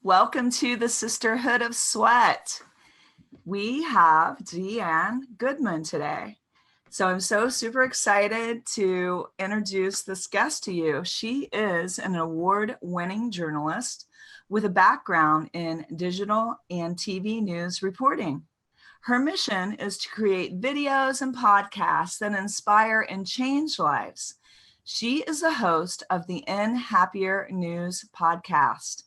Welcome to the Sisterhood of Sweat. We have Deanne Goodman today. So I'm so super excited to introduce this guest to you. She is an award-winning journalist with a background in digital and TV news reporting. Her mission is to create videos and podcasts that inspire and change lives. She is the host of the In Happier News podcast.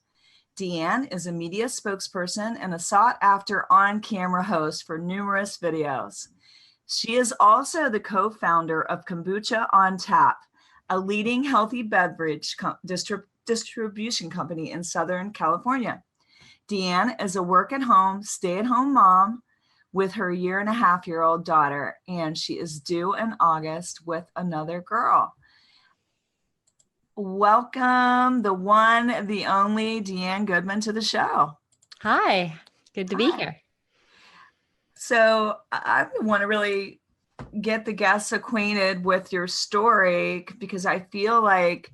Deanne is a media spokesperson and a sought-after on-camera host for numerous videos. She is also the co-founder of Kombucha on Tap, a leading healthy beverage distribution company in Southern California. Deanne is a work-at-home, stay-at-home mom with her 1.5-year-old daughter, and she is due in August with another girl. Welcome, the one, the only Deanne Goodman to the show. Hi, good to be here. So I want to really get the guests acquainted with your story because I feel like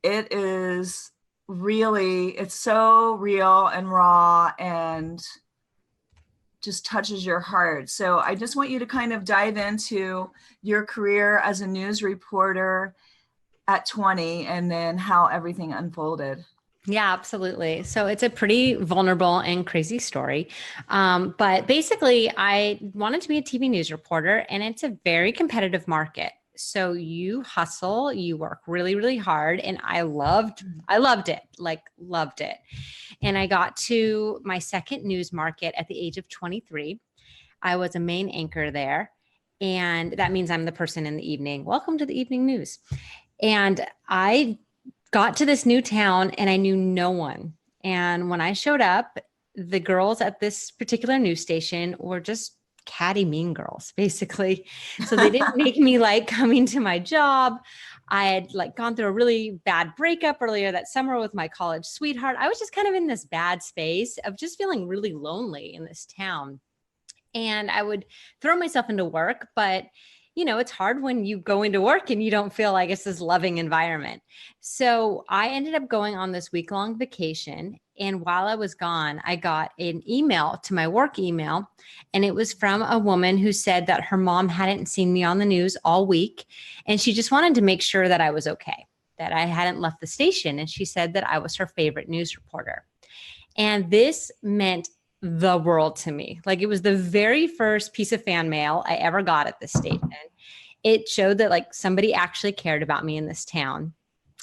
it is really, it's so real and raw and just touches your heart. So I just want you to kind of dive into your career as a news reporter at 20 and then how everything unfolded. Yeah, absolutely. So it's a pretty vulnerable and crazy story. But basically, I wanted to be a TV news reporter, and it's a very competitive market. So you hustle, you work really, really hard. And I loved it, loved it. And I got to my second news market at the age of 23. I was a main anchor there. And that means I'm the person in the evening. Welcome to the evening news. And I got to this new town and I knew no one. And when I showed up, the girls at this particular news station were just catty mean girls, basically. So they didn't make me like coming to my job. I had like gone through a really bad breakup earlier that summer with my college sweetheart. I was just kind of in this bad space of just feeling really lonely in this town. And I would throw myself into work, but you know, it's hard when you go into work and you don't feel like it's this loving environment. So I ended up going on this week-long vacation. And while I was gone, I got an email to my work email. And it was from a woman who said that her mom hadn't seen me on the news all week. And she just wanted to make sure that I was okay, that I hadn't left the station. And she said that I was her favorite news reporter. And this meant the world to me. Like it was the very first piece of fan mail I ever got at this station. It showed that like somebody actually cared about me in this town.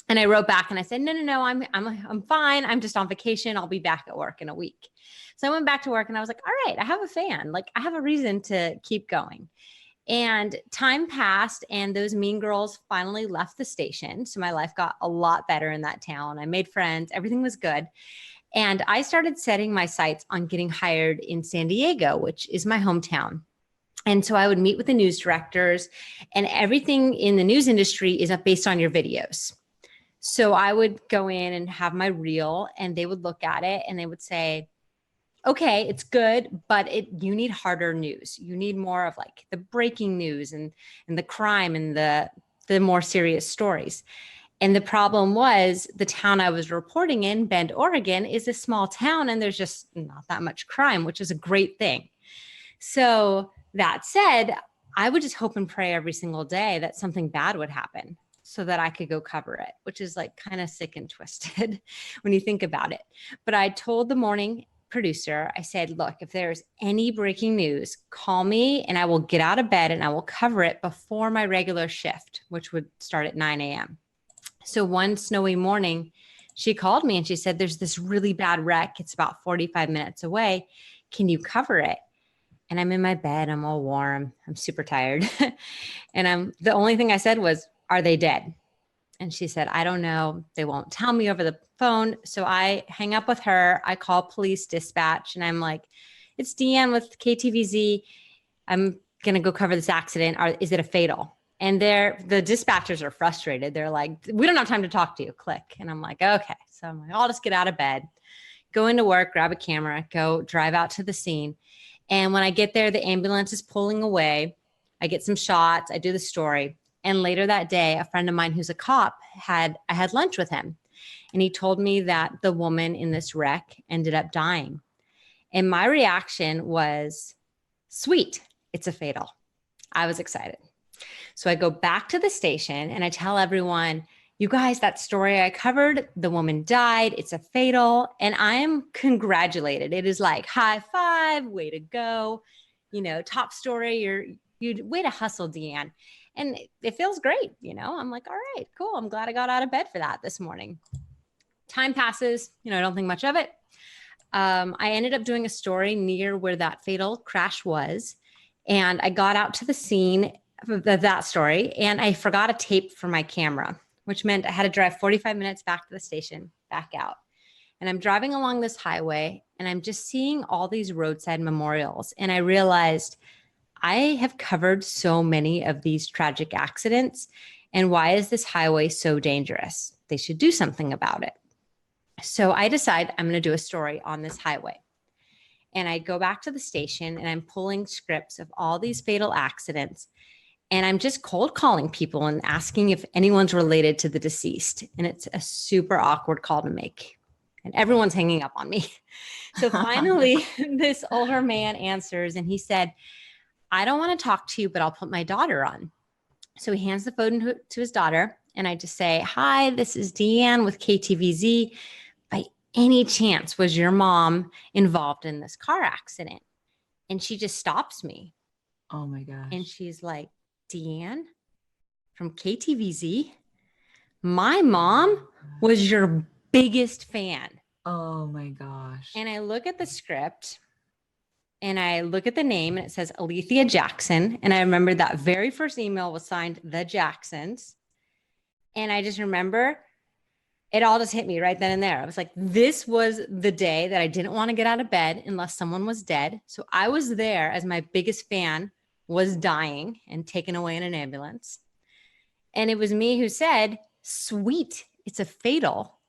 And I wrote back and I said, no, I'm fine. I'm just on vacation. I'll be back at work in a week. So I went back to work and I was like, all right, I have a fan. Like I have a reason to keep going. And time passed and those mean girls finally left the station. So my life got a lot better in that town. I made friends. Everything was good. And I started setting my sights on getting hired in San Diego, which is my hometown. And so I would meet with the news directors, and everything in the news industry is based on your videos. So I would go in and have my reel, and they would look at it and they would say, okay, it's good, but you need harder news. You need more of like the breaking news and the crime and the more serious stories. And the problem was the town I was reporting in, Bend, Oregon, is a small town and there's just not that much crime, which is a great thing. So that said, I would just hope and pray every single day that something bad would happen so that I could go cover it, which is like kind of sick and twisted when you think about it. But I told the morning producer, I said, look, if there's any breaking news, call me and I will get out of bed and I will cover it before my regular shift, which would start at 9 a.m. So one snowy morning, she called me and she said, there's this really bad wreck. It's about 45 minutes away. Can you cover it? And I'm in my bed. I'm all warm. I'm super tired. And the only thing I said was, are they dead? And she said, I don't know. They won't tell me over the phone. So I hang up with her. I call police dispatch and I'm like, it's Deanne with KTVZ. I'm going to go cover this accident. Is it a fatal? And the dispatchers are frustrated. They're like, we don't have time to talk to you. Click. And I'm like, okay. So I'm like, I'll just get out of bed, go into work, grab a camera, go drive out to the scene. And when I get there, the ambulance is pulling away. I get some shots. I do the story. And later that day, a friend of mine who's a cop I had lunch with him. And he told me that the woman in this wreck ended up dying. And my reaction was, sweet, it's a fatal. I was excited. So I go back to the station and I tell everyone, you guys, that story I covered, the woman died. It's a fatal. And I am congratulated. It is like high five, way to go. Top story. You way to hustle, Deanne. And it feels great. I'm like, all right, cool. I'm glad I got out of bed for that this morning. Time passes. I don't think much of it. I ended up doing a story near where that fatal crash was. And I got out to the scene of that story and I forgot a tape for my camera, which meant I had to drive 45 minutes back to the station, back out. And I'm driving along this highway and I'm just seeing all these roadside memorials. And I realized I have covered so many of these tragic accidents. And why is this highway so dangerous? They should do something about it. So I decide I'm going to do a story on this highway. And I go back to the station and I'm pulling scripts of all these fatal accidents. And I'm just cold calling people and asking if anyone's related to the deceased. And it's a super awkward call to make. And everyone's hanging up on me. So finally, this older man answers and he said, I don't want to talk to you, but I'll put my daughter on. So he hands the phone to his daughter. And I just say, hi, this is Deanne with KTVZ. By any chance, was your mom involved in this car accident? And she just stops me. Oh my gosh. And she's like, Deanne from KTVZ, my mom was your biggest fan. Oh my gosh. And I look at the script and I look at the name and it says Alethea Jackson. And I remember that very first email was signed The Jacksons. And I just remember it all just hit me right then and there. I was like, this was the day that I didn't want to get out of bed unless someone was dead. So I was there as my biggest fan was dying and taken away in an ambulance. And it was me who said, sweet, it's a fatal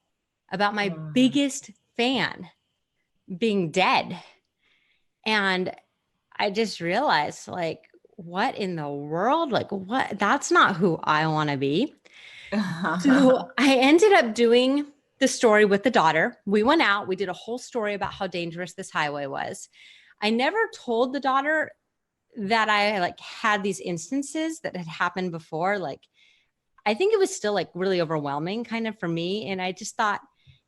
about my biggest fan being dead. And I just realized, like, what in the world? Like, what? That's not who I want to be. So I ended up doing the story with the daughter. We went out, we did a whole story about how dangerous this highway was. I never told the daughter that I had these instances that had happened before. I think it was still really overwhelming kind of for me. And I just thought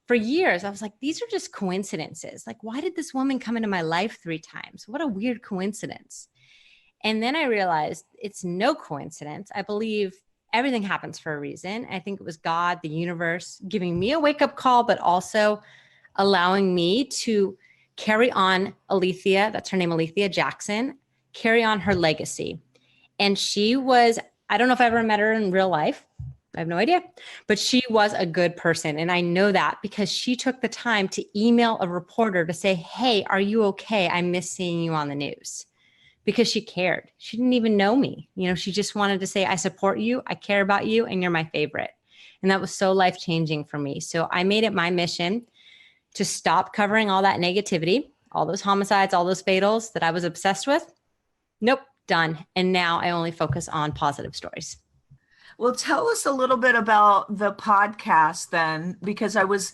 for years, I was like, these are just coincidences. Why did this woman come into my life 3 times? What a weird coincidence. And then I realized it's no coincidence. I believe everything happens for a reason. I think it was God, the universe, giving me a wake-up call, but also allowing me to carry on Alethea, that's her name, Alethea Jackson, carry on her legacy. And she was, I don't know if I ever met her in real life. I have no idea, but she was a good person. And I know that because she took the time to email a reporter to say, hey, are you okay? I miss seeing you on the news. Because she cared. She didn't even know me. She just wanted to say, I support you, I care about you, and you're my favorite. And that was so life-changing for me. So I made it my mission to stop covering all that negativity, all those homicides, all those fatals that I was obsessed with. Nope, done. And now I only focus on positive stories. Well, tell us a little bit about the podcast then, because I was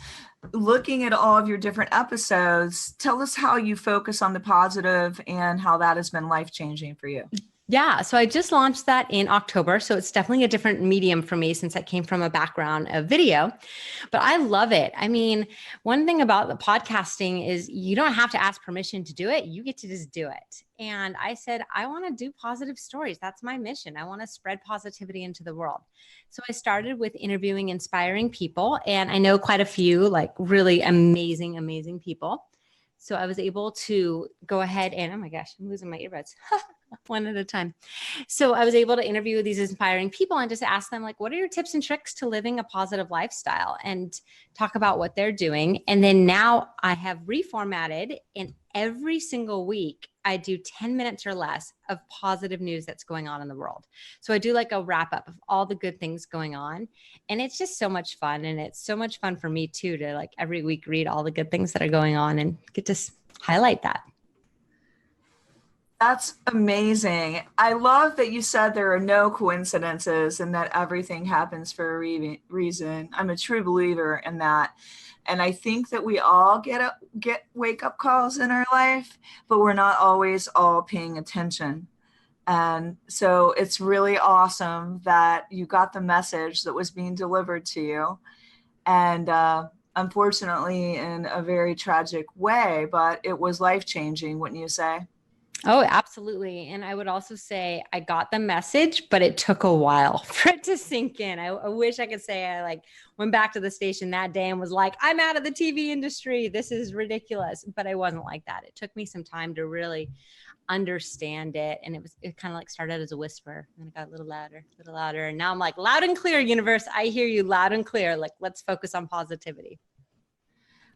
looking at all of your different episodes. Tell us how you focus on the positive and how that has been life-changing for you. Yeah. So I just launched that in October. So it's definitely a different medium for me since I came from a background of video, but I love it. I mean, one thing about the podcasting is you don't have to ask permission to do it. You get to just do it. And I said, I want to do positive stories. That's my mission. I want to spread positivity into the world. So I started with interviewing inspiring people, and I know quite a few really amazing, amazing people. So I was able to go ahead and, oh my gosh, I'm losing my earbuds. One at a time. So I was able to interview these inspiring people and just ask them, what are your tips and tricks to living a positive lifestyle, and talk about what they're doing. And then now I have reformatted, and every single week I do 10 minutes or less of positive news that's going on in the world. So I do a wrap up of all the good things going on. And it's just so much fun. And it's so much fun for me too, to every week read all the good things that are going on and get to highlight that. That's amazing. I love that you said there are no coincidences and that everything happens for a reason. I'm a true believer in that. And I think that we all get wake up calls in our life, but we're not always all paying attention. And so it's really awesome that you got the message that was being delivered to you. And unfortunately, in a very tragic way, but it was life changing, wouldn't you say? Oh, absolutely. And I would also say I got the message, but it took a while for it to sink in. I wish I could say I like went back to the station that day and was like, I'm out of the TV industry. This is ridiculous. But I wasn't like that. It took me some time to really understand it. And it kind of like started as a whisper and it got a little louder, a little louder. And now I'm like, loud and clear, universe. I hear you loud and clear. Like, let's focus on positivity.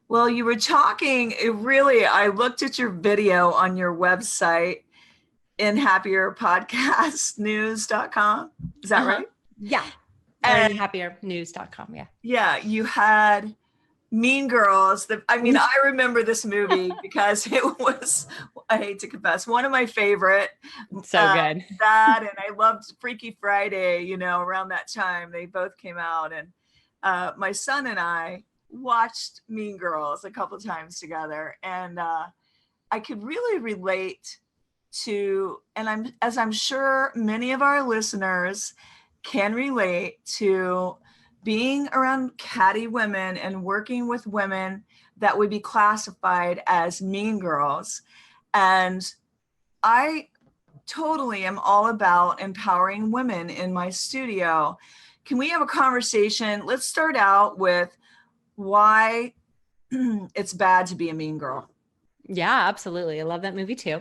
Well, you were talking, I looked at your video on your website in happierpodcastnews.com. Is that right? Yeah. And happiernews.com. Yeah. yeah, you had Mean Girls. I remember this movie because it was, I hate to confess, one of my favorite. So good. That, and I loved Freaky Friday, around that time. They both came out. And my son and I watched Mean Girls a couple times together. And I could really relate to, and I'm sure many of our listeners can relate to being around catty women and working with women that would be classified as mean girls. And I totally am all about empowering women in my studio. Can we have a conversation? Let's start out with why it's bad to be a mean girl. Yeah, absolutely. I love that movie too.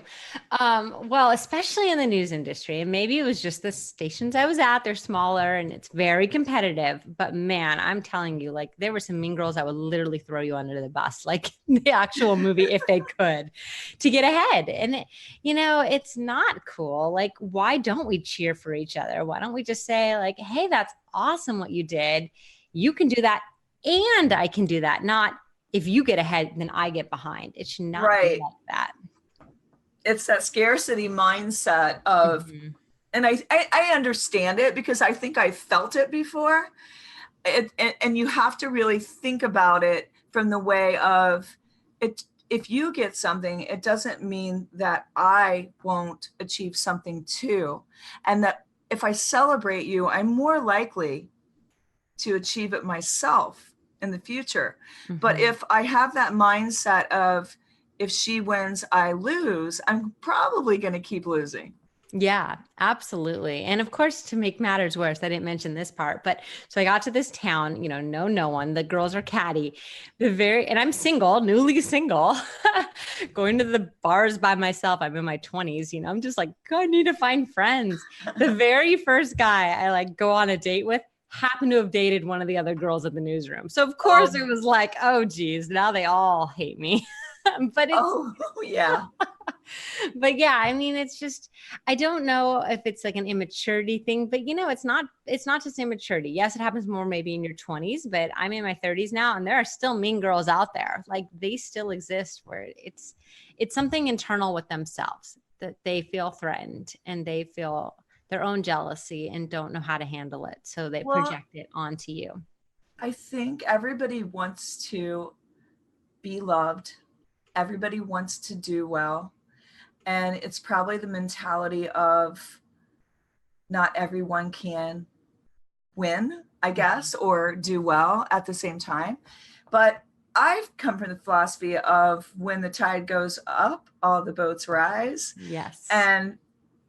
Well, especially in the news industry. And maybe it was just the stations I was at, they're smaller and it's very competitive. But man, I'm telling you, like there were some mean girls that would literally throw you under the bus, like the actual movie, if they could, to get ahead. And, it's not cool. Like, why don't we cheer for each other? Why don't we just say, like, hey, that's awesome what you did. You can do that. And I can do that. Not, if you get ahead, then I get behind. It should not be like that. It's that scarcity mindset of, and I understand it because I think I felt it before. And you have to really think about it from the way of it. If you get something, it doesn't mean that I won't achieve something too. And that if I celebrate you, I'm more likely to achieve it myself in the future. But if I have that mindset of if she wins, I lose, I'm probably going to keep losing. Yeah, absolutely. And of course, to make matters worse, I didn't mention this part, but so I got to this town, no one, the girls are catty, and I'm single, newly single, going to the bars by myself. I'm in my 20s, I'm just like, I need to find friends. The very first guy I like go on a date with happened to have dated one of the other girls in the newsroom. So of course it was like, oh geez, now they all hate me. But yeah. But yeah, it's just, I don't know if it's like an immaturity thing, but it's not just immaturity. Yes, it happens more maybe in your 20s, but I'm in my 30s now and there are still mean girls out there. Like they still exist where it's something internal with themselves that they feel threatened and they feel their own jealousy and don't know how to handle it. So they project it onto you. I think everybody wants to be loved. Everybody wants to do well. And it's probably the mentality of not everyone can win, I guess, or do well at the same time. But I've come from the philosophy of when the tide goes up, all the boats rise. Yes. And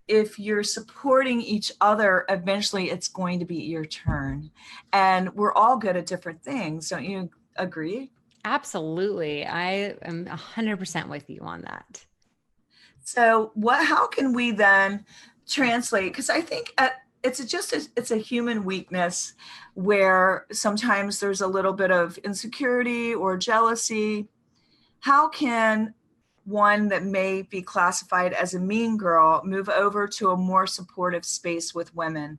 if you're supporting each other, eventually it's going to be your turn. And we're all good at different things. Don't you agree? Absolutely. I am 100% with you on that. So how can we then translate? Because I think it's a human weakness where sometimes there's a little bit of insecurity or jealousy. How can one that may be classified as a mean girl move over to a more supportive space with women?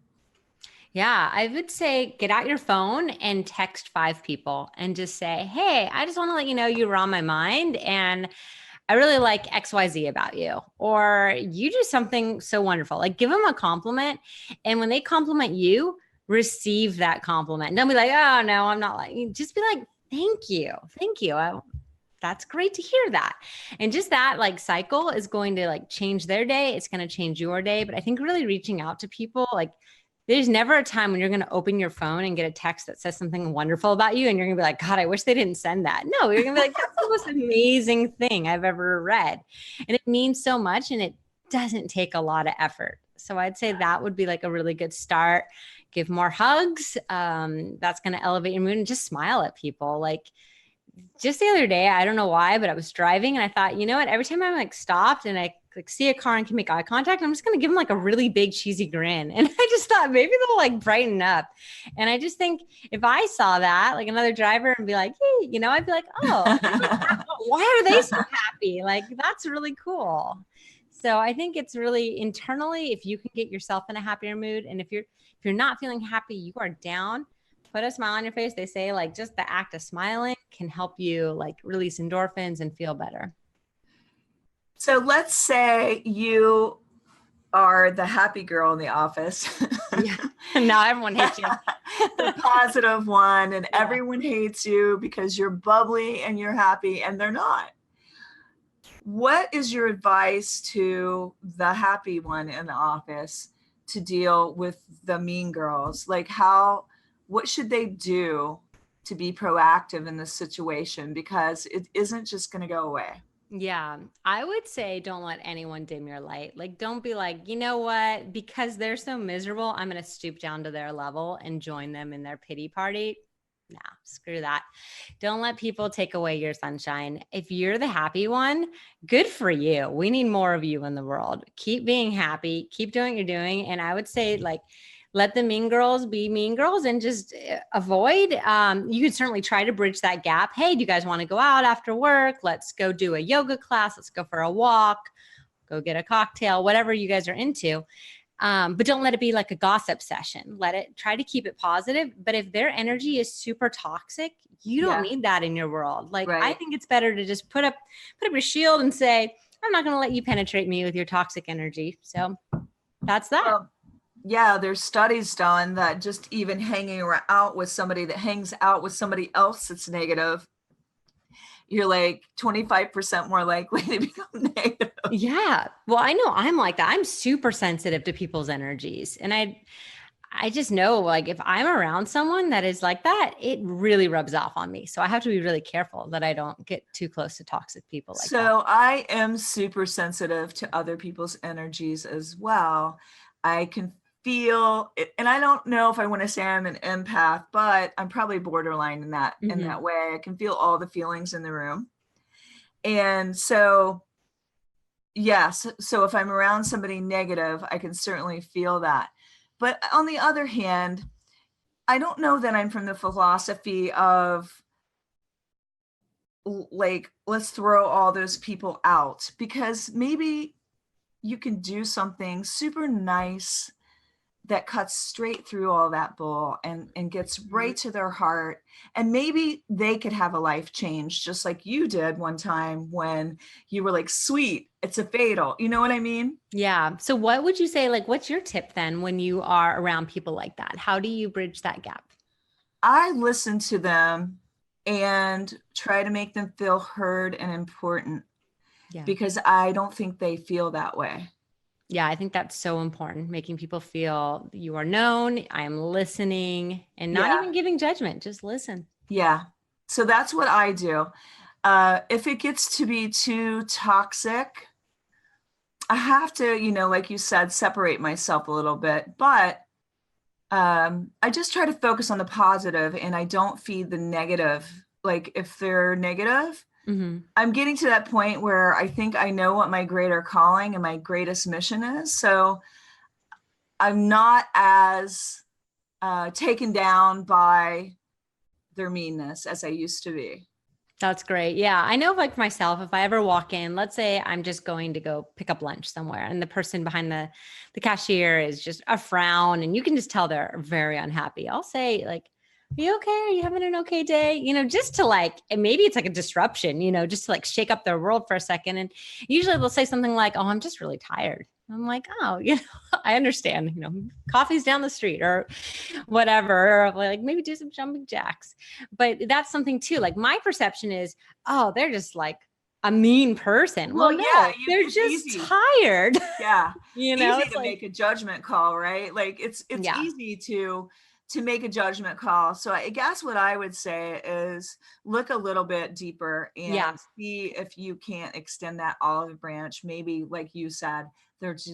Yeah, I would say get out your phone and text 5 people and just say, hey, I just want to let you know you were on my mind. And I really like XYZ about you, or you do something so wonderful. Like give them a compliment. And when they compliment you, receive that compliment. Don't be like, oh no, I'm not like, just be like, thank you. Thank you. That's great to hear that. And just that like cycle is going to like change their day. It's going to change your day. But I think really reaching out to people, like there's never a time when you're going to open your phone and get a text that says something wonderful about you. And you're going to be like, God, I wish they didn't send that. No, you're going to be like, that's the most amazing thing I've ever read. And it means so much and it doesn't take a lot of effort. So I'd say that would be like a really good start. Give more hugs. That's going to elevate your mood, and just smile at people. Like, just the other day, I don't know why, but I was driving and I thought, you know what? Every time I'm like stopped and I like see a car and can make eye contact, I'm just going to give them like a really big cheesy grin. And I just thought maybe they'll like brighten up. And I just think if I saw that, like another driver and be like, hey, you know, I'd be like, oh, why are they so happy? Like, that's really cool. So I think it's really internally, if you can get yourself in a happier mood. And if you're not feeling happy, you are down, put a smile on your face. They say like just the act of smiling can help you like release endorphins and feel better. So let's say you are the happy girl in the office. Yeah. Now everyone hates you. The positive one, and everyone hates you because you're bubbly and you're happy, and they're not. What is your advice to the happy one in the office to deal with the mean girls? Like what should they do to be proactive in this situation? Because it isn't just going to go away. Yeah, I would say don't let anyone dim your light. Like, don't be like, you know what? Because they're so miserable, I'm going to stoop down to their level and join them in their pity party. Nah, screw that. Don't let people take away your sunshine. If you're the happy one, good for you. We need more of you in the world. Keep being happy, keep doing what you're doing. And I would say, like, let the mean girls be mean girls and just avoid. You could certainly try to bridge that gap. Hey, do you guys want to go out after work? Let's go do a yoga class. Let's go for a walk, go get a cocktail, whatever you guys are into. But don't let it be like a gossip session. Try to keep it positive. But if their energy is super toxic, you don't need that in your world. Like, I think it's better to just put up your shield and say, I'm not going to let you penetrate me with your toxic energy. So that's that. Well, yeah, there's studies done that just even hanging out with somebody that hangs out with somebody else that's negative, you're like 25% more likely to become negative. Yeah. Well, I know I'm like that. I'm super sensitive to people's energies. And I just know, like, if I'm around someone that is like that, it really rubs off on me. So I have to be really careful that I don't get too close to toxic people like that. So I am super sensitive to other people's energies as well. I can feel it, and I don't know if I want to say I'm an empath, but I'm probably borderline in that way. I can feel all the feelings in the room. And so yes, so if I'm around somebody negative, I can certainly feel that. But on the other hand, I don't know that I'm from the philosophy of like, let's throw all those people out, because maybe you can do something super nice that cuts straight through all that bull and gets right to their heart. And maybe they could have a life change, just like you did one time when you were like, sweet, it's a fatal. You know what I mean? Yeah. So what would you say, like, what's your tip then when you are around people like that? How do you bridge that gap? I listen to them and try to make them feel heard and important, because I don't think they feel that way. Yeah, I think that's so important. Making people feel you are known, I am listening, and not even giving judgment, just listen. Yeah. So that's what I do. If it gets to be too toxic, I have to, like you said, separate myself a little bit. But I just try to focus on the positive, and I don't feed the negative. Like, if they're negative, I'm getting to that point where I think I know what my greater calling and my greatest mission is. So I'm not as taken down by their meanness as I used to be. That's great. Yeah. I know, like, myself, if I ever walk in, let's say I'm just going to go pick up lunch somewhere and the person behind the cashier is just a frown and you can just tell they're very unhappy. I'll say, like, you okay? Are you having an okay day? Just to like, and maybe it's like a disruption, just to like shake up their world for a second. And usually they'll say something like, oh, I'm just really tired. I'm like, oh, I understand, coffee's down the street or whatever, or like maybe do some jumping jacks. But that's something too. Like my perception is, oh, they're just like a mean person. Well, Well, yeah, no, they're it's just easy. tired. Yeah. Easy It's to like, make a judgment call, right? Like it's yeah, easy to make a judgment call. So I guess what I would say is look a little bit deeper yeah. and see if you can't extend that olive branch. Maybe like you said,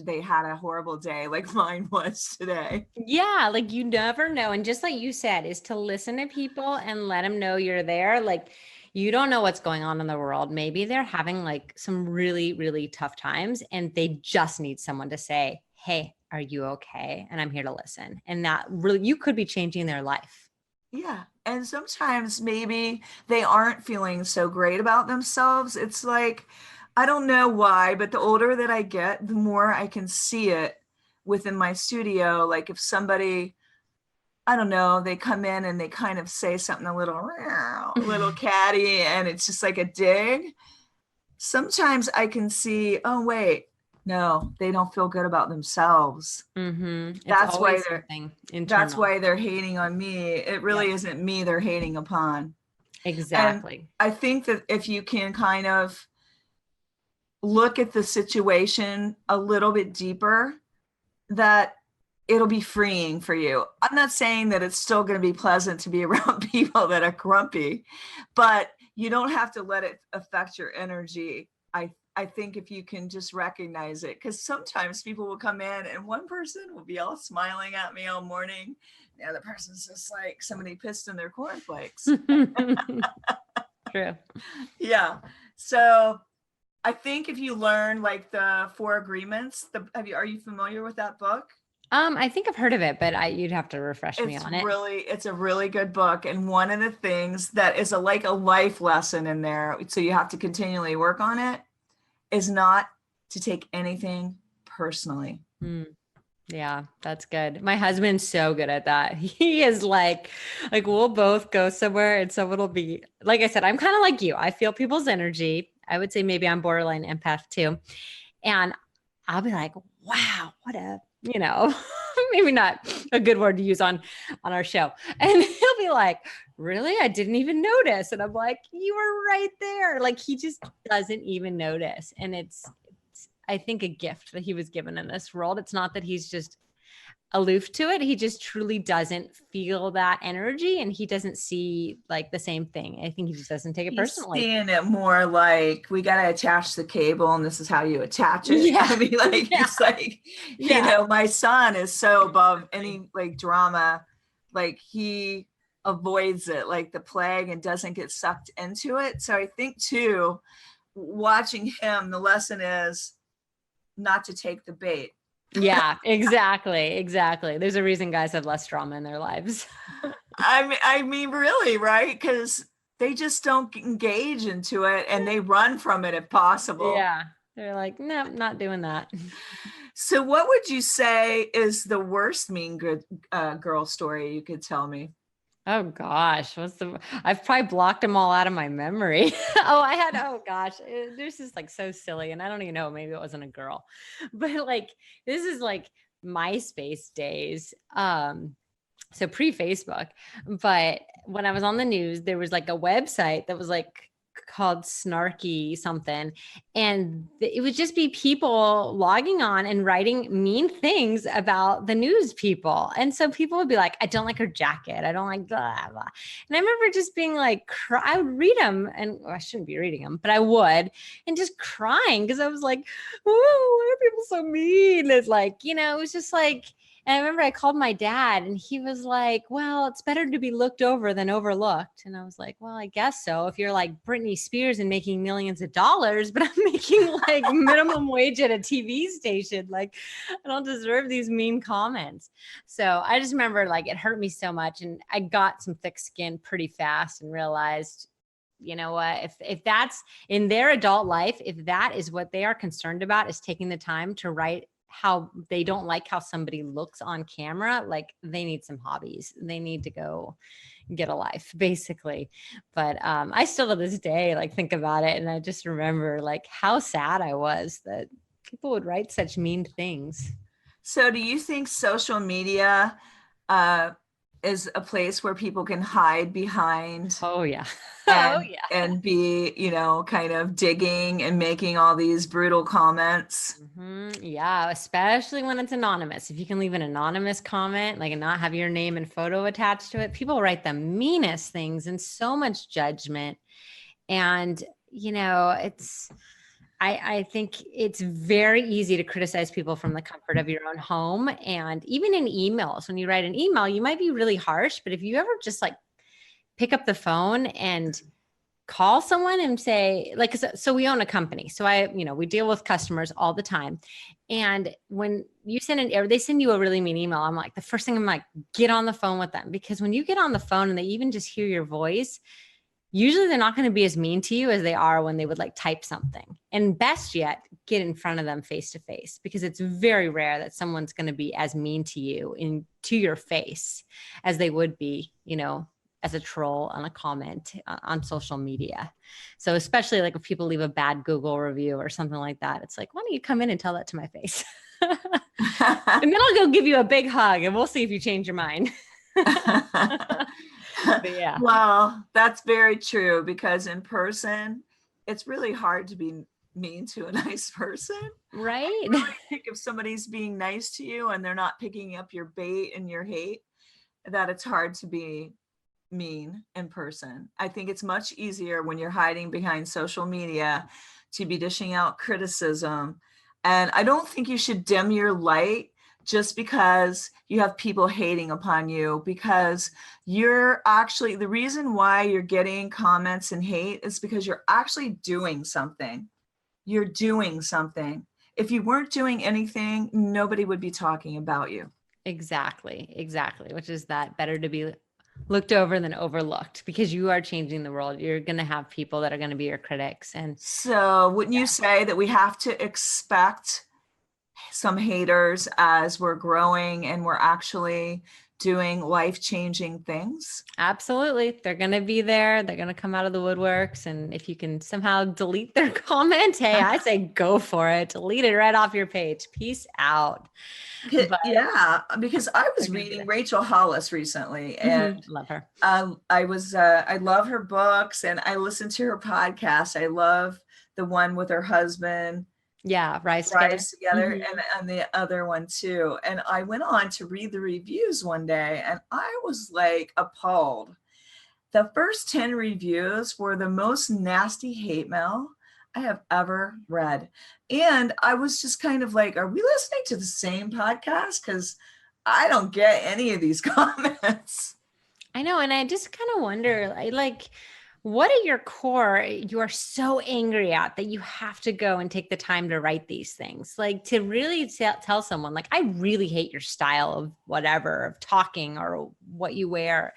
they had a horrible day like mine was today. Yeah, like you never know. And just like you said, is to listen to people and let them know you're there. Like you don't know what's going on in the world. Maybe they're having like some really, really tough times and they just need someone to say, hey, are you okay? And I'm here to listen. And that really, you could be changing their life. Yeah. And sometimes maybe they aren't feeling so great about themselves. It's like, I don't know why, but the older that I get, the more I can see it within my studio. Like if somebody, I don't know, they come in and they kind of say something a little catty, and it's just like a dig. Sometimes I can see, oh, wait, no, they don't feel good about themselves. It's That's why always they're something that's internal. why they're hating on me. It Yep, really isn't me they're hating upon. And exactly. I think that if you can kind of look at the situation a little bit deeper, that it'll be freeing for you. I'm not saying that it's still going to be pleasant to be around people that are grumpy, but you don't have to let it affect your energy. I think if you can just recognize it, because sometimes people will come in and one person will be all smiling at me all morning. The other person's just like somebody pissed in their cornflakes. True. Yeah. So I think if you learn like the four agreements, are you familiar with that book? I think I've heard of it, but you'd have to refresh me on it. It's a really good book. And one of the things that is like a life lesson in there, so you have to continually work on it, is not to take anything personally. Hmm. Yeah, that's good. My husband's so good at that. He is like we'll both go somewhere and someone will be, like I said, I'm kind of like you. I feel people's energy. I would say maybe I'm borderline empath too. And I'll be like, wow, what a, maybe not a good word to use on our show. And he'll be like, really? I didn't even notice. And I'm like, you were right there. Like he just doesn't even notice. And it's I think a gift that he was given in this world. It's not that he's just aloof to it. He just truly doesn't feel that energy and he doesn't see like the same thing. I think he just doesn't take it He's personally. seeing it more like we got to attach the cable and this is how you attach it. Yeah. I mean, like, Yeah. he's like, Yeah. my son is so above any like drama. Like he avoids it like the plague and doesn't get sucked into it. So I think too, watching him, the lesson is not to take the bait. Yeah, exactly. Exactly. There's a reason guys have less drama in their lives. I mean, really, right? Because they just don't engage into it and they run from it if possible. Yeah. They're like, no, not doing that. So, what would you say is the worst mean good girl story you could tell me? Oh gosh, I've probably blocked them all out of my memory. Oh gosh, this is like so silly. And I don't even know, maybe it wasn't a girl, but like, this is like MySpace days. So pre-Facebook, but when I was on the news, there was like a website that was like called Snarky something, and it would just be people logging on and writing mean things about the news people. And so people would be like, I don't like her jacket, I don't like blah blah. And I remember just being like, I would read them, and I shouldn't be reading them, but I would, and just crying because I was like, oh, why are people so mean? It's like, it was just like. And I remember I called my dad and he was like, well, it's better to be looked over than overlooked. And I was like, well, I guess so. If you're like Britney Spears and making millions of dollars, but I'm making like minimum wage at a TV station, like I don't deserve these mean comments. So I just remember like it hurt me so much. And I got some thick skin pretty fast and realized, you know what, if that's in their adult life, if that is what they are concerned about, is taking the time to write how they don't like how somebody looks on camera, like they need some hobbies. They need to go, get a life, basically. But I still to this day, like, think about it. And I just remember like how sad I was that people would write such mean things. So do you think social media uh, is a place where people can hide behind Oh yeah. Oh and yeah. be, kind of digging and making all these brutal comments? Yeah, especially when it's anonymous. If you can leave an anonymous comment, like, and not have your name and photo attached to it, people write the meanest things and so much judgment. And, I think it's very easy to criticize people from the comfort of your own home. And even in emails, when you write an email, you might be really harsh, but if you ever just like pick up the phone and call someone and say, like, so we own a company. So we deal with customers all the time. And when you or they send you a really mean email, I'm like, the first thing I'm like, get on the phone with them. Because when you get on the phone and they even just hear your voice, usually they're not going to be as mean to you as they are when they would like type something. And best yet, get in front of them face to face, because it's very rare that someone's going to be as mean to you to your face as they would be, as a troll on a comment on social media. So especially like if people leave a bad Google review or something like that, it's like, why don't you come in and tell that to my face? And then I'll go give you a big hug and we'll see if you change your mind. But yeah. Well, that's very true, because in person, it's really hard to be mean to a nice person. Right. I really think if somebody's being nice to you and they're not picking up your bait and your hate, that it's hard to be mean in person. I think it's much easier when you're hiding behind social media to be dishing out criticism. And I don't think you should dim your light just because you have people hating upon you, because you're actually, the reason why you're getting comments and hate is because you're actually doing something. You're doing something. If you weren't doing anything, nobody would be talking about you. Exactly. Which is that better to be looked over than overlooked, because you are changing the world. You're going to have people that are going to be your critics. And so wouldn't you say that we have to expect some haters as we're growing and we're actually doing life-changing things? absolutely, they're going to be there. They're going to come out of the woodworks. And if you can somehow delete their comment, hey, I say go for it. Delete it right off your page. Peace out. But Yeah, because I was reading Rachel Hollis recently, and love her. I love her books and I listen to her podcast. I love the one with her husband. Yeah, Rise Together, and the other one too. And I went on to read the reviews one day and I was like appalled. The first 10 reviews were the most nasty hate mail I have ever read. And I was just kind of like, are we listening to the same podcast? Because I don't get any of these comments. I know. And I just kind of wonder, like, what at your core you are so angry at that you have to go and take the time to write these things, like to really tell someone, like, I really hate your style of whatever, of talking or what you wear.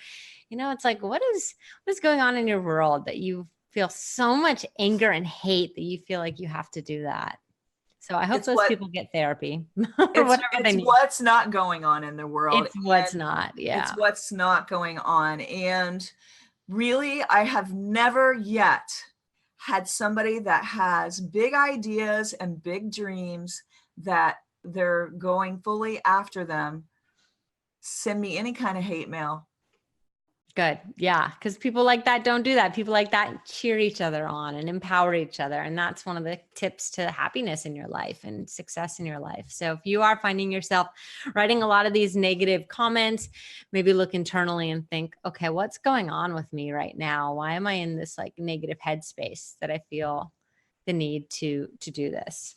It's like, what is going on in your world that you feel so much anger and hate that you feel like you have to do that? So I hope those people get therapy or whatever they need. It's what's not going on in the world. It's what's not. Yeah. It's what's not going on. And really, I have never yet had somebody that has big ideas and big dreams that they're going fully after them send me any kind of hate mail. Good. Yeah. Because people like that don't do that. People like that cheer each other on and empower each other. And that's one of the tips to happiness in your life and success in your life. So if you are finding yourself writing a lot of these negative comments, maybe look internally and think, okay, what's going on with me right now? Why am I in this like negative headspace that I feel the need to do this?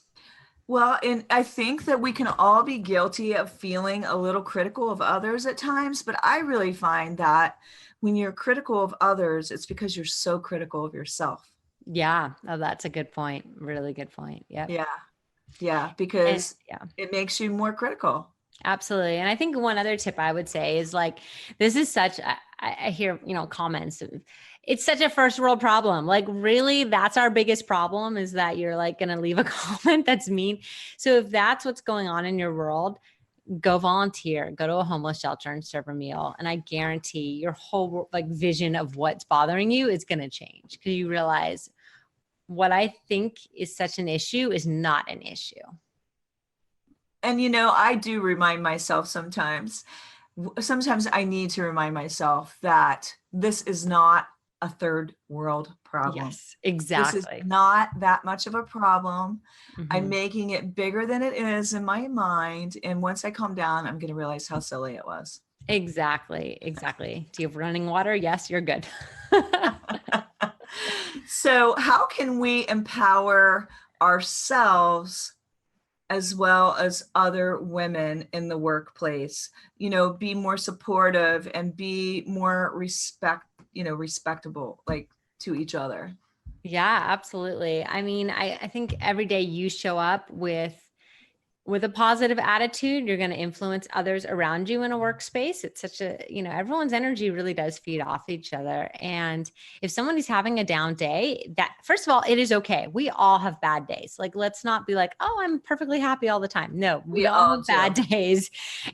Well, and I think that we can all be guilty of feeling a little critical of others at times, but I really find that when you're critical of others, it's because you're so critical of yourself. Yeah. Oh, that's a good point. Really good point. Yep. Yeah. Yeah. Because it makes you more critical. Absolutely. And I think one other tip I would say is like, this is such, I hear, comments. It's such a first world problem. Like, really, that's our biggest problem, is that you're like going to leave a comment that's mean. So if that's what's going on in your world, go volunteer, go to a homeless shelter and serve a meal. And I guarantee your whole like vision of what's bothering you is going to change, because you realize what I think is such an issue is not an issue. And I do remind myself sometimes. Sometimes I need to remind myself that this is not a third world problem. Yes, This is exactly. not that much of a problem. I'm Mhm. making it bigger than it is in my mind. And once I calm down, I'm going to realize how silly it was. Exactly. Exactly. Do you have running water? Yes, you're good. So, how can we empower ourselves as well as other women in the workplace? Be more supportive and be more respectable, like, to each other. Yeah, absolutely. I mean, I think every day you show up with a positive attitude, you're going to influence others around you in a workspace. It's such a, everyone's energy really does feed off each other. And if somebody's having a down day, that first of all, it is okay. We all have bad days. Like, let's not be like, oh, I'm perfectly happy all the time. No, We we all all have bad do. days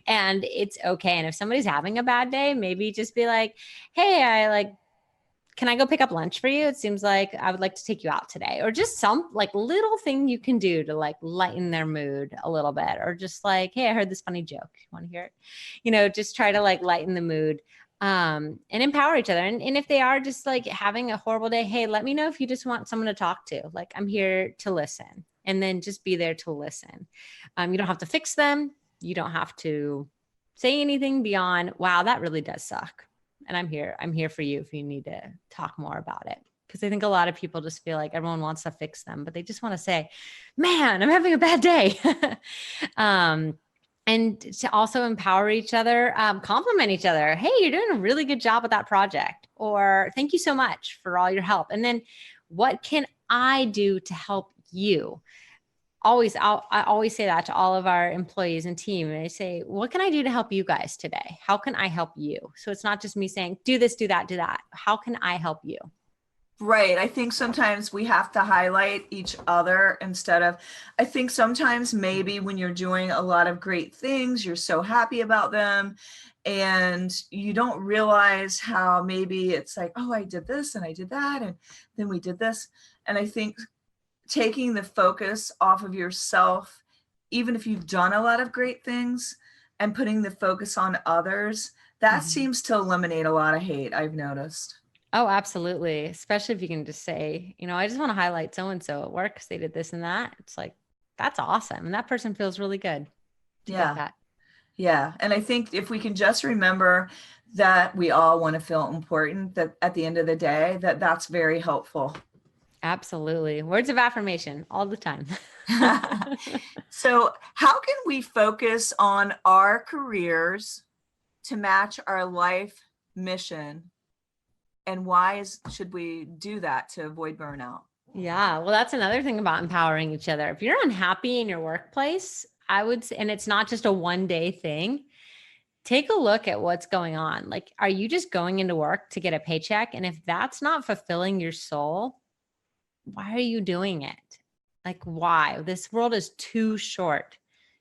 and it's okay. And if somebody's having a bad day, maybe just be like, hey, can I go pick up lunch for you? It seems like I would like to take you out today. Or just some like little thing you can do to like lighten their mood a little bit. Or just like, hey, I heard this funny joke. You want to hear it? Just try to like lighten the mood and empower each other. And if they are just like having a horrible day, hey, let me know if you just want someone to talk to. Like, I'm here to listen. And then just be there to listen. You don't have to fix them. You don't have to say anything beyond, wow, that really does suck, and I'm here for you if you need to talk more about it. Because I think a lot of people just feel like everyone wants to fix them, but they just want to say, man, I'm having a bad day. um, and to also empower each other, compliment each other. Hey, you're doing a really good job with that project, or thank you so much for all your help. And then what can I do to help you? I always say that to all of our employees and team. And I say, what can I do to help you guys today? How can I help you? So it's not just me saying, do this, do that, do that. How can I help you? Right. I think sometimes we have to highlight each other instead of, I think sometimes maybe when you're doing a lot of great things, you're so happy about them and you don't realize how maybe it's like, oh, I did this and I did that. And then we did this. And I think taking the focus off of yourself, even if you've done a lot of great things, and putting the focus on others, that Mhm. seems to eliminate a lot of hate, I've noticed. Oh, absolutely. Especially if you can just say, I just want to highlight so and so at work because they did this and that. It's like, that's awesome. And that person feels really good to get Yeah. that. Yeah. And I think if we can just remember that we all want to feel important, that at the end of the day, that's very helpful. Absolutely. Words of affirmation all the time. So, how can we focus on our careers to match our life mission? And why should we do that to avoid burnout? Yeah, well, that's another thing about empowering each other. If you're unhappy in your workplace, I would say, and it's not just a one day thing, take a look at what's going on. Like, are you just going into work to get a paycheck? And if that's not fulfilling your soul, why are you doing it? Like, why? This world is too short.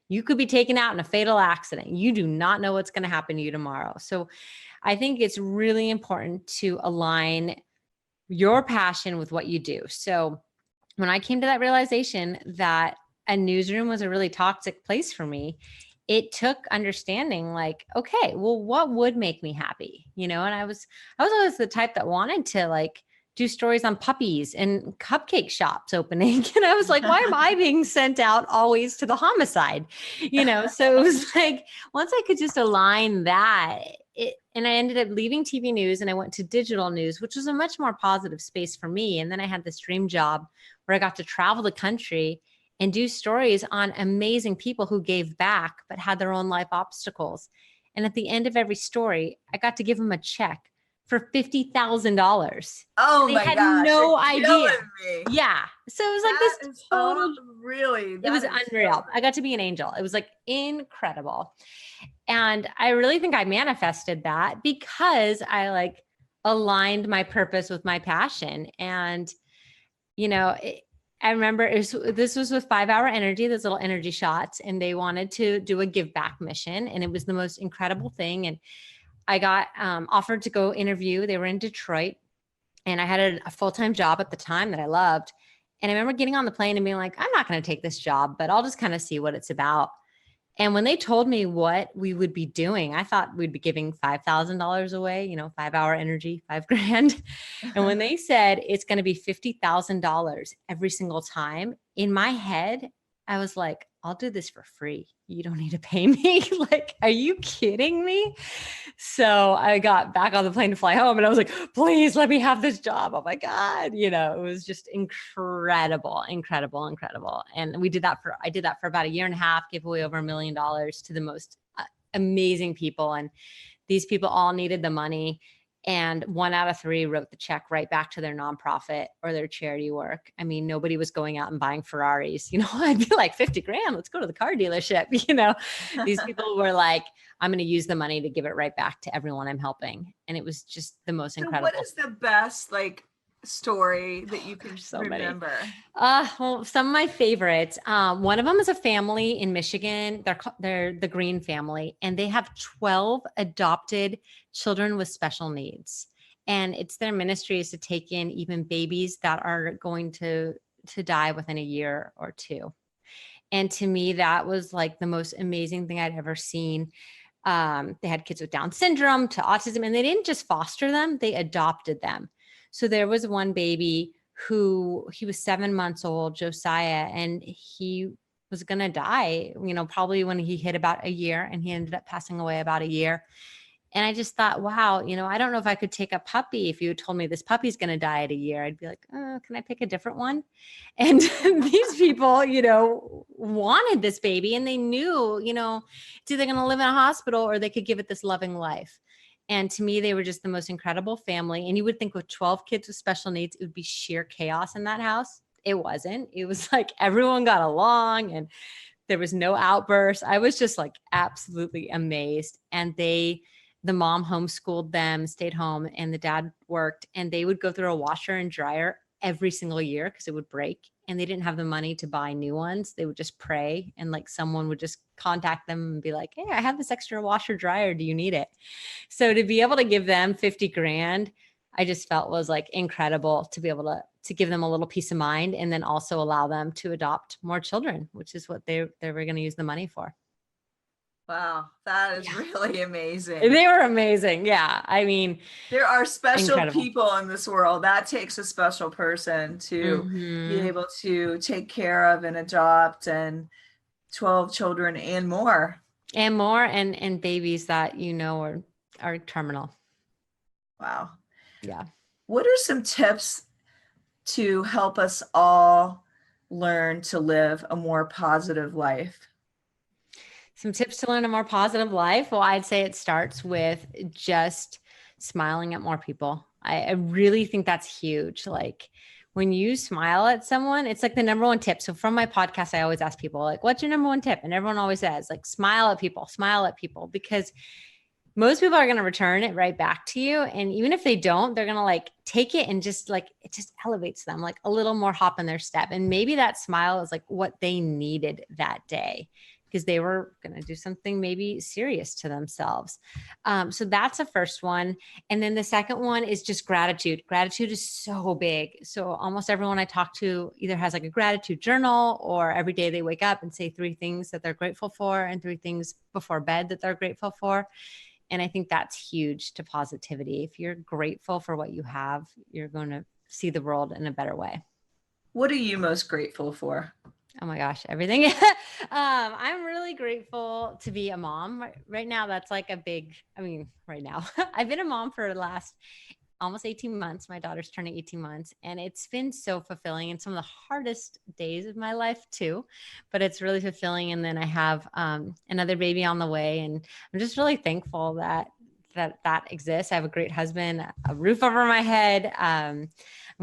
You could be taken out in a fatal accident. You do not know what's going to happen to you tomorrow. So I think it's really important to align your passion with what you do. So when I came to that realization that a newsroom was a really toxic place for me, it took understanding like, okay, well, what would make me happy? And I was always the type that wanted to like do stories on puppies and cupcake shops opening. And I was like, why am I being sent out always to the homicide? So it was like, once I could just align that, and I ended up leaving TV news and I went to digital news, which was a much more positive space for me. And then I had this dream job where I got to travel the country and do stories on amazing people who gave back but had their own life obstacles. And at the end of every story, I got to give them a check for $50,000. Oh And they my had gosh, you're no idea. killing me. Yeah. So it was like That this is total, really, it was that is so unreal. I great. got to be an angel. It was like incredible. And I really think I manifested that because I like aligned my purpose with my passion. And, you know, it, I remember this was with 5 Hour Energy, those little energy shots, and they wanted to do a give back mission. And it was the most incredible thing. And I got offered to go interview. They were in Detroit, and I had a full-time job at the time that I loved. And I remember getting on the plane and being like, I'm not going to take this job, but I'll just kind of see what it's about. And when they told me what we would be doing, I thought we'd be giving $5,000 away, 5 Hour Energy, 5 grand. And when they said it's going to be $50,000 every single time, in my head, I was like, I'll do this for free. You don't need to pay me. Like, are you kidding me? So I got back on the plane to fly home and I was like, please let me have this job. Oh my God. It was just incredible, incredible, incredible. And I did that for about a year and a half, gave away over $1 million to the most amazing people. And these people all needed the money. And 1 out of 3 wrote the check right back to their nonprofit or their charity work. I mean, nobody was going out and buying Ferraris. I'd be like, 50 grand, let's go to the car dealership. These people were like, I'm going to use the money to give it right back to everyone I'm helping. And it was just the most incredible. What is the best story that you can remember? Well, some of my favorites. One of them is a family in Michigan. They're the Green family, and they have 12 adopted children with special needs. And it's their ministry is to take in even babies that are going to die within a year or two. And to me, that was like the most amazing thing I'd ever seen. They had kids with Down syndrome to autism, and they didn't just foster them, they adopted them. So there was one baby he was 7 months old, Josiah, and he was going to die, probably when he hit about a year, and he ended up passing away about a year. And I just thought, wow, I don't know if I could take a puppy. If you had told me this puppy's going to die at a year, I'd be like, oh, can I pick a different one? And these people, wanted this baby, and they knew, it's either going to live in a hospital or they could give it this loving life. And to me, they were just the most incredible family. And you would think with 12 kids with special needs, it would be sheer chaos in that house. It wasn't. It was like everyone got along and there was no outbursts. I was just like absolutely amazed. And the mom homeschooled them, stayed home, and the dad worked, and they would go through a washer and dryer every single year because it would break, and they didn't have the money to buy new ones. They would just pray, and someone would just contact them and be like, hey, I have this extra washer dryer. Do you need it? So to be able to give them 50 grand, I just felt was incredible to be able to give them a little peace of mind, and then also allow them to adopt more children, which is what they were going to use the money for. Wow, that is really amazing. They were amazing. Yeah. I mean, there are special people in this world. That takes a special person to be able to take care of and adopt, and 12 children and more. And babies that are terminal. Wow. Yeah. What are some tips to help us all learn to live a more positive life? Some tips to learn a more positive life. Well, I'd say it starts with just smiling at more people. I really think that's huge. When you smile at someone, it's the number one tip. So from my podcast, I always ask people what's your number one tip? And everyone always says smile at people, because most people are going to return it right back to you. And even if they don't, they're going to take it and just it just elevates them a little more hop in their step. And maybe that smile is what they needed that day, because they were going to do something maybe serious to themselves. So that's the first one. And then the second one is just gratitude. Gratitude is so big. So almost everyone I talk to either has a gratitude journal, or every day they wake up and say 3 things that they're grateful for, and 3 things before bed that they're grateful for. And I think that's huge to positivity. If you're grateful for what you have, you're going to see the world in a better way. What are you most grateful for? Oh my gosh, everything. I'm really grateful to be a mom right now. That's right now I've been a mom for the last almost 18 months. My daughter's turning 18 months, and it's been so fulfilling, and some of the hardest days of my life too, but it's really fulfilling. And then I have another baby on the way, and I'm just really thankful that exists. I have a great husband, a roof over my head. I'm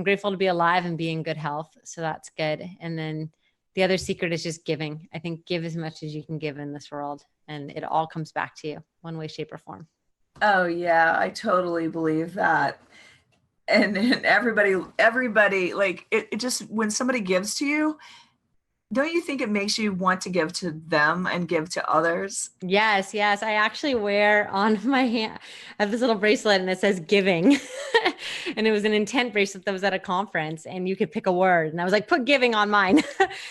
grateful to be alive and be in good health. So that's good. And then the other secret is just giving. I think give as much as you can give in this world, and it all comes back to you one way, shape, or form. Oh yeah, I totally believe that. and everybody like it just when somebody gives to you, don't you think it makes you want to give to them and give to others? Yes, yes. I actually wear on my hand, I have this little bracelet and it says giving. And it was an intent bracelet that was at a conference and you could pick a word. And I was like, put giving on mine.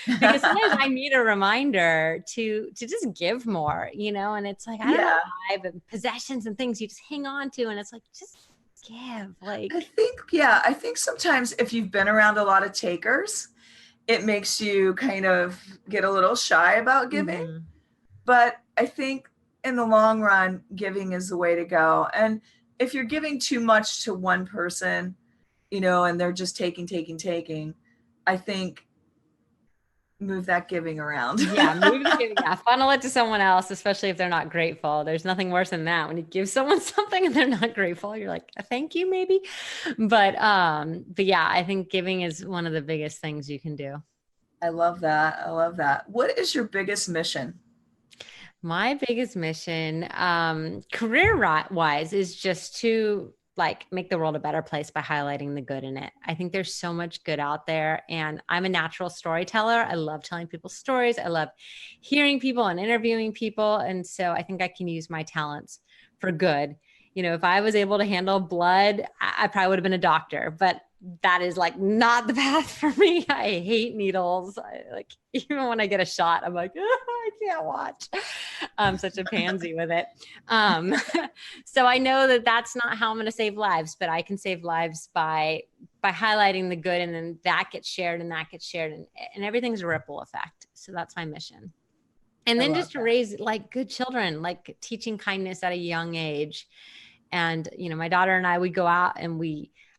Because sometimes I need a reminder to just give more, and it's like, I don't know Yeah, why, but possessions and things you just hang on to. And it's like, just give. I Like, think, yeah, I think sometimes if you've been around a lot of takers, it makes you kind of get a little shy about giving. mhm. But I think in the long run, giving is the way to go. And if you're giving too much to one person, and they're just taking, I think move that giving around. Yeah, move the giving. Yeah, funnel it to someone else, especially if they're not grateful. There's nothing worse than that when you give someone something and they're not grateful. You're like, thank you, maybe. But yeah, I think giving is one of the biggest things you can do. I love that. I love that. What is your biggest mission? My biggest mission, career wise, is just to like make the world a better place by highlighting the good in it. I think there's so much good out there, and I'm a natural storyteller. I love telling people stories. I love hearing people and interviewing people, and so I think I can use my talents for good. If I was able to handle blood, I probably would have been a doctor, but that is like not the path for me. I hate needles. Like even when I get a shot, I'm like, I can't watch. I'm such a pansy with it. Um, so I know that that's not how I'm going to save lives, but I can save lives by highlighting the good, and then that gets shared and that gets shared, and everything's a ripple effect. So that's my mission. And I then love just to that. raise like good children, like teaching kindness at a young age. And my daughter and I, we go out and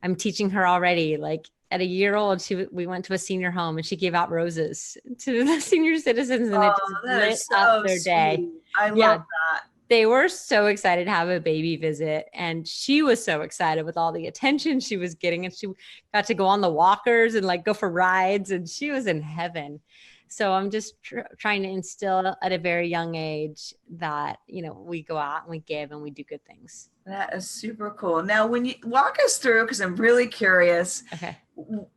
I'm teaching her already. Like at a year old, we went to a senior home and she gave out roses to the senior citizens, and it just Oh, that lit is up so their day. sweet. I love Yeah, that. they were so excited to have a baby visit, and she was so excited with all the attention she was getting, and she got to go on the walkers and like go for rides, and she was in heaven. So I'm just trying to instill at a very young age that we go out and we give and we do good things. That is super cool. Now, when you walk us through, because I'm really curious, Okay.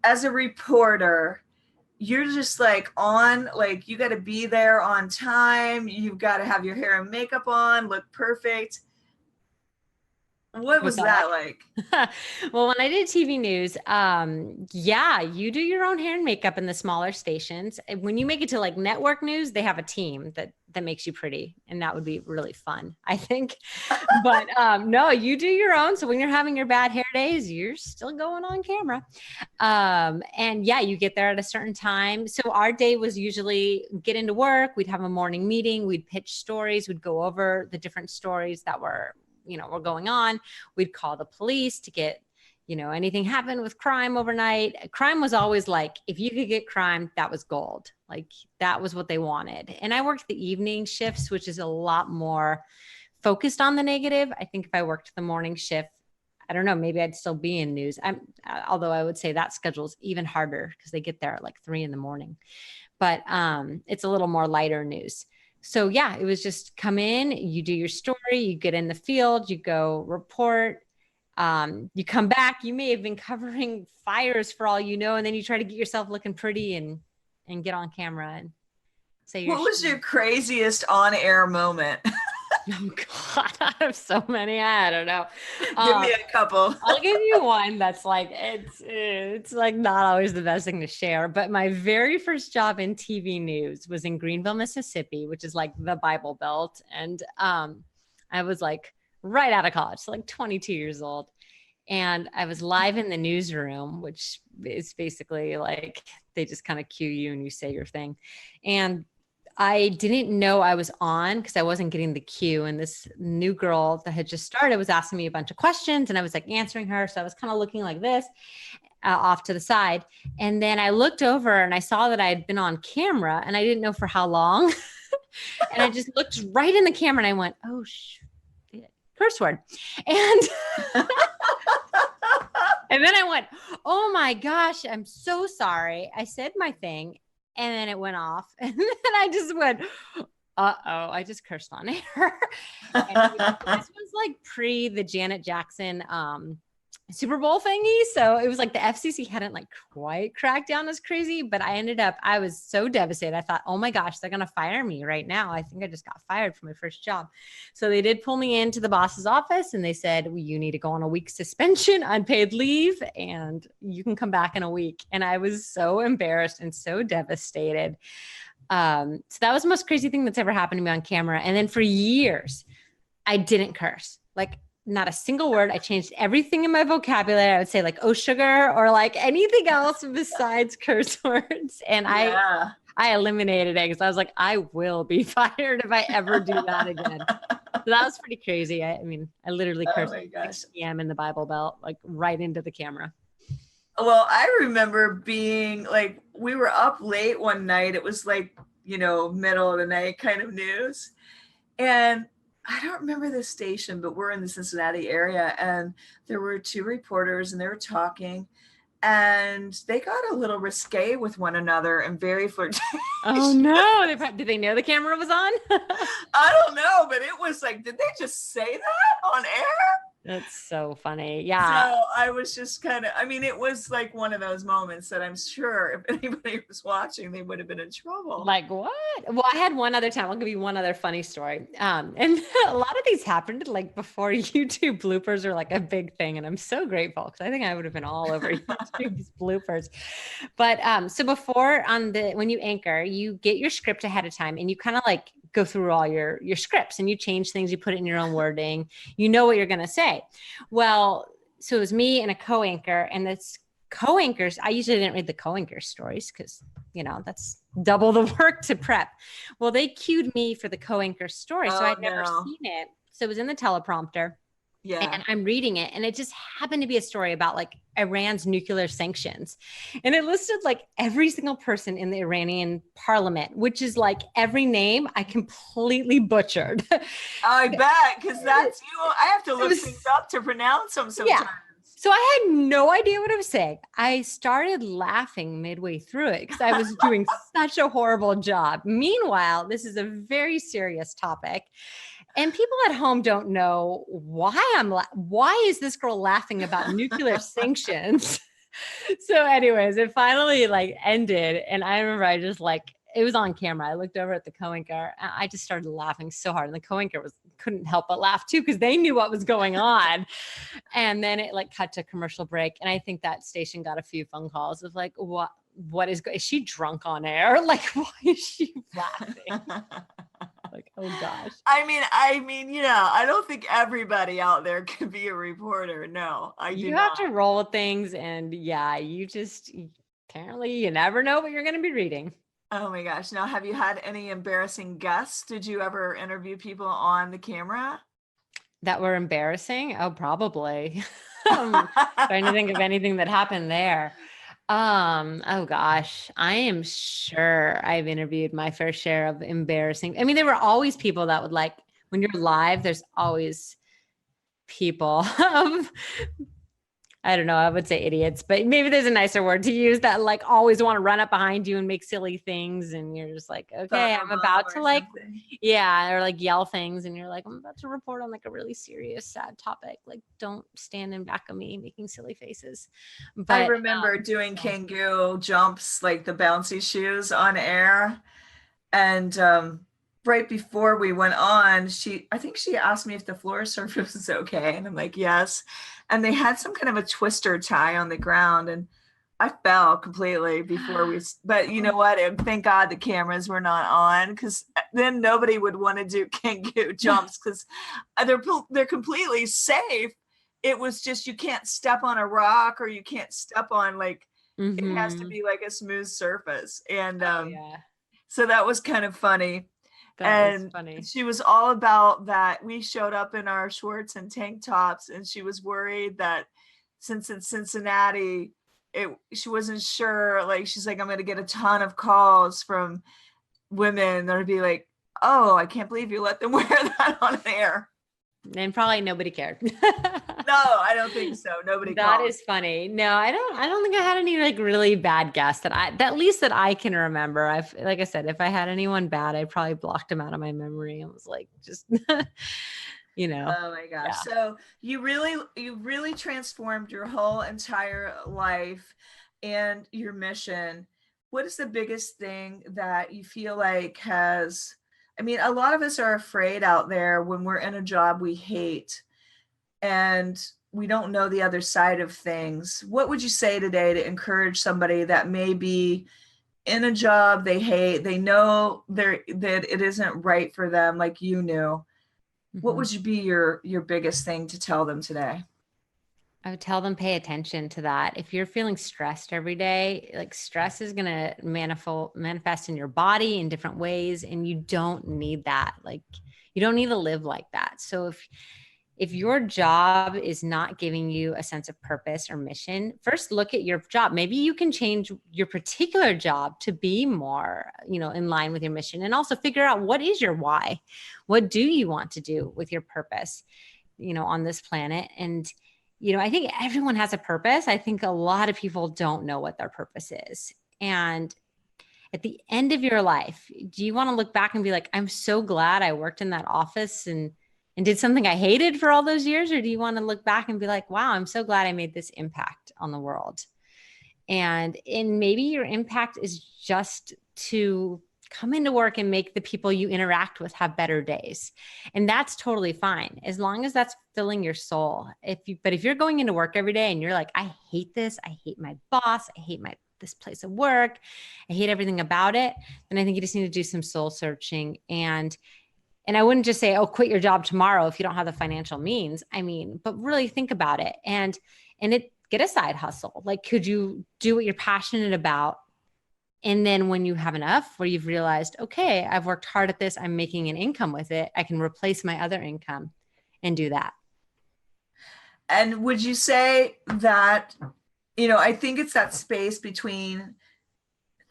as a reporter, you're just like on, like you got to be there on time. You've got to have your hair and makeup on, look perfect. What What's was that that like? like? Well, when I did TV news, yeah, you do your own hair and makeup in the smaller stations. When you make it to like network news, they have a team that makes you pretty, and that would be really fun, I think. But no, you do your own. So when you're having your bad hair days, you're still going on camera. And yeah, you get there at a certain time. So our day was usually get into work. We'd have a morning meeting. We'd pitch stories. We'd go over the different stories that were going on. We'd call the police to get, anything happened with crime overnight. Crime was always like, if you could get crime, that was gold. Like that was what they wanted. And I worked the evening shifts, which is a lot more focused on the negative. I think if I worked the morning shift, I don't know, maybe I'd still be in news. Although I would say that schedule's even harder because they get there at like 3 a.m. But it's a little more lighter news. So yeah, it was just come in, you do your story, you get in the field, you go report, you come back, you may have been covering fires for all you know, and then you try to get yourself looking pretty and get on camera and say your What was your craziest on-air moment? oh God, I have so many. I don't know. Give me Um, a couple. I'll give you one that's like it's like not always the best thing to share, but my very first job in TV news was in Greenville, Mississippi, which is like the Bible Belt, and I was like right out of college, so like 22 years old, and I was live in the newsroom, which is basically like they just kind of cue you and you say your thing, and I didn't know I was on because I wasn't getting the cue. And this new girl that had just started was asking me a bunch of questions and I was like answering her. So I was kind of looking like this off to the side. And then I looked over and I saw that I had been on camera and I didn't know for how long. And I just looked right in the camera and I went, oh, shit, curse word. And and then I went, oh my gosh, I'm so sorry. I said my thing. And then it went off. And then I just went, I just cursed on air. And this was like pre the Janet Jackson Super Bowl thingy. So it was like the FCC hadn't like quite cracked down as crazy, but I was so devastated. I thought, oh my gosh, they're going to fire me right now. I think I just got fired from my first job. So they did pull me into the boss's office and they said, well, you need to go on a week suspension, unpaid leave, and you can come back in a week. And I was so embarrassed and so devastated. So that was the most crazy thing that's ever happened to me on camera. And then for years, I didn't curse. Like, not a single word. I changed everything in my vocabulary. I would say like, oh, sugar, or like anything else besides curse words. And I eliminated it because I was like, I will be fired if I ever do that again. So that was pretty crazy. I mean, I literally cursed at 6 p.m. in the Bible Belt, like right into the camera. Well, I remember being like, we were up late one night. It was like, middle of the night kind of news. And I don't remember the station, but we're in the Cincinnati area, and there were two reporters and they were talking, and they got a little risque with one another and very flirtatious. Oh no. Did they know the camera was on? I don't know, but it was like, did they just say that on air? That's so funny. Yeah. So I was just it was like one of those moments that I'm sure if anybody was watching, they would have been in trouble. Like what? Well, I had one other time. I'll give you one other funny story. And a lot of these happened like before YouTube bloopers are like a big thing. And I'm so grateful because I think I would have been all over YouTube's bloopers. But so before when you anchor, you get your script ahead of time and you kind of like go through all your scripts and you change things, you put it in your own wording, you know what you're going to say. Well, so it was me and a co-anchor, and this co-anchors, I usually didn't read the co-anchor stories because, that's double the work to prep. Well, they cued me for the co-anchor story. So I'd never seen it. So it was in the teleprompter. Yeah. And I'm reading it, and it just happened to be a story about like Iran's nuclear sanctions. And it listed like every single person in the Iranian parliament, which is like every name I completely butchered. I bet, because that's I have to look things up to pronounce them sometimes. Yeah. So I had no idea what I was saying. I started laughing midway through it because I was doing such a horrible job. Meanwhile, this is a very serious topic. And people at home don't know why is this girl laughing about nuclear sanctions? So anyways, it finally like ended. And I remember I just it was on camera. I looked over at the co-anchor and I just started laughing so hard. And the co-anchor couldn't help but laugh too, because they knew what was going on. And then it cut to commercial break. And I think that station got a few phone calls of like, is she drunk on air? Like, why is she laughing? Like, oh gosh. I mean, I don't think everybody out there can be a reporter. No, you have to roll with things. And yeah, apparently you never know what you're going to be reading. Oh my gosh. Now, have you had any embarrassing guests? Did you ever interview people on the camera that were embarrassing? Oh, probably. I'm trying to think of anything that happened there. Oh gosh, I am sure I've interviewed my fair share of embarrassing. I mean, there were always people that would when you're live, there's always people I don't know, I would say idiots, but maybe there's a nicer word to use that always want to run up behind you and make silly things. And you're just like, okay, I'm about to or yell things. And you're like, I'm about to report on a really serious, sad topic. Don't stand in back of me making silly faces. But I remember doing Kangoo jumps, the bouncy shoes on air. And, right before we went on, I think she asked me if the floor surface was okay. And I'm like, yes. And they had some kind of a twister tie on the ground, and I fell completely before but you know what? Thank God the cameras were not on, because then nobody would want to do Kangoo jumps because they're completely safe. It was just, you can't step on a rock, or you can't step on it has to be a smooth surface. And so that was kind of funny. That was funny. She was all about that. We showed up in our shorts and tank tops, and she was worried that since it's Cincinnati, she wasn't sure. She's like, I'm going to get a ton of calls from women that would be like, oh, I can't believe you let them wear that on air. And probably nobody cared. No, I don't think so. Nobody. That is funny. No, I don't think I had any really bad guests at least that I can remember. Like I said, if I had anyone bad, I probably blocked them out of my memory and was just you know? Oh my gosh. Yeah. So you really transformed your whole entire life and your mission. What is the biggest thing that you feel like has, I mean, a lot of us are afraid out there when we're in a job we hate and we don't know the other side of things. What would you say today to encourage somebody that may be in a job they hate, they know that it isn't right for them like you knew? What Mhm. would be your biggest thing to tell them today? I would tell them pay attention to that. If you're feeling stressed every day, like stress is going to manifest in your body in different ways, and you don't need that. Like you don't need to live like that. So if your job is not giving you a sense of purpose or mission, first look at your job. Maybe you can change your particular job to be more, in line with your mission, and also figure out what is your why. What do you want to do with your purpose, on this planet? And I think everyone has a purpose. I think a lot of people don't know what their purpose is. And at the end of your life, do you want to look back and be like, I'm so glad I worked in that office and did something I hated for all those years? Or do you want to look back and be like, wow, I'm so glad I made this impact on the world? And maybe your impact is just to come into work and make the people you interact with have better days. And that's totally fine, as long as that's filling your soul. But if you're going into work every day and you're like, I hate this, I hate my boss, I hate this place of work, I hate everything about it, then I think you just need to do some soul searching. And I wouldn't just say, oh, quit your job tomorrow if you don't have the financial means. I mean, but really think about it and get a side hustle. Like, could you do what you're passionate about? And then when you have enough where you've realized, okay, I've worked hard at this, I'm making an income with it, I can replace my other income and do that. And would you say that, I think it's that space between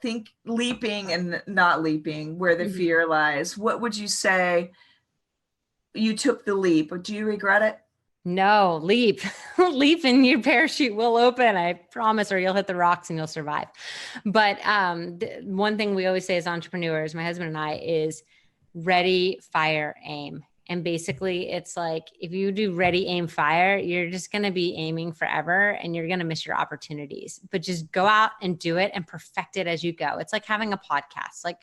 think leaping and not leaping where the Mhm. fear lies. What would you say? You took the leap, but do you regret it? No, leap, leap, and your parachute will open. I promise, or you'll hit the rocks and you'll survive. But one thing we always say as entrepreneurs, my husband and I, is ready, fire, aim. And basically, it's like if you do ready, aim, fire, you're just going to be aiming forever and you're going to miss your opportunities. But just go out and do it and perfect it as you go. It's like having a podcast. Like,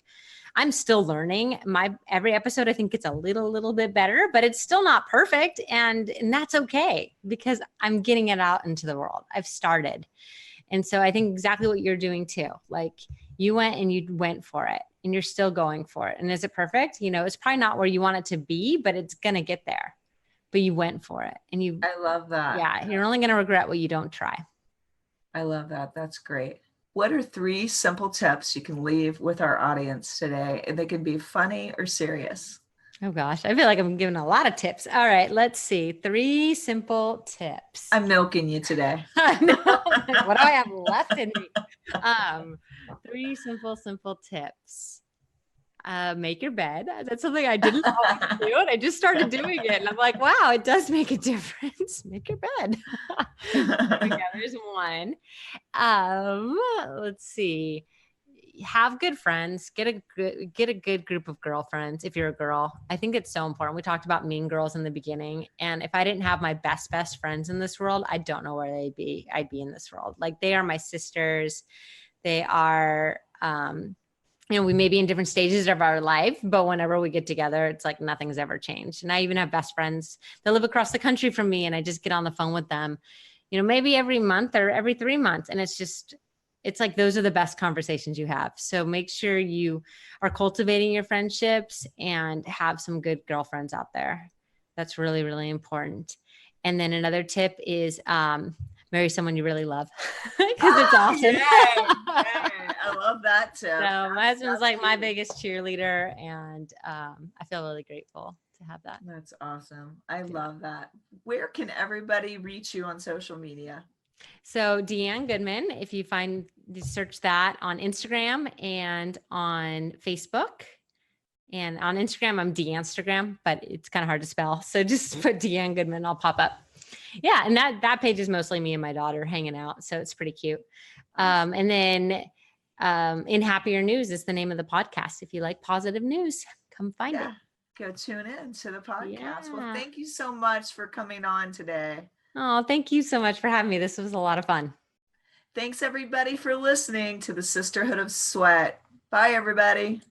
I'm still learning. My every episode I think gets a little bit better, but it's still not perfect, and that's okay because I'm getting it out into the world. I've started. And so I think exactly what you're doing too. Like you went for it and you're still going for it. And is it perfect? It's probably not where you want it to be, but it's going to get there. But you went for it and I love that. yeah, you're only going to regret what you don't try. I love that. That's great. What are 3 simple tips you can leave with our audience today? And they can be funny or serious. Oh gosh, I feel like I'm giving a lot of tips. All right, let's see. 3 simple tips. I'm milking you today. No, what do I have left in me? 3 simple tips. Make your bed. That's something I didn't always do, and I just started doing it. And I'm like, wow, it does make a difference. Make your bed. Yeah, there's one. Let's see. Have good friends. Get a good group of girlfriends if you're a girl. I think it's so important. We talked about mean girls in the beginning, and if I didn't have my best friends in this world, I don't know where I'd be in this world. Like they are my sisters. They are we may be in different stages of our life, but whenever we get together, it's like nothing's ever changed. And I even have best friends that live across the country from me, and I just get on the phone with them, maybe every month or every 3 months. And it's like those are the best conversations you have. So make sure you are cultivating your friendships and have some good girlfriends out there. That's really, really important. And then another tip is marry someone you really love because it's awesome. Yay. I love that tip. So my husband's like my biggest cheerleader, and I feel really grateful to have that. That's awesome. I love that. Where can everybody reach you on social media? So Deanne Goodman, if you search that on Instagram and on Facebook. And on Instagram, I'm Deanstagram, but it's kind of hard to spell. So just put Deanne Goodman, I'll pop up. Yeah, and that page is mostly me and my daughter hanging out, so it's pretty cute. And then In Happier News is the name of the podcast. If you like positive news, come find it. go tune in to the podcast. Well, Yeah. thank you so much for coming on today. Oh, thank you so much for having me. This was a lot of fun. Thanks everybody for listening to the Sisterhood of Sweat. Bye everybody.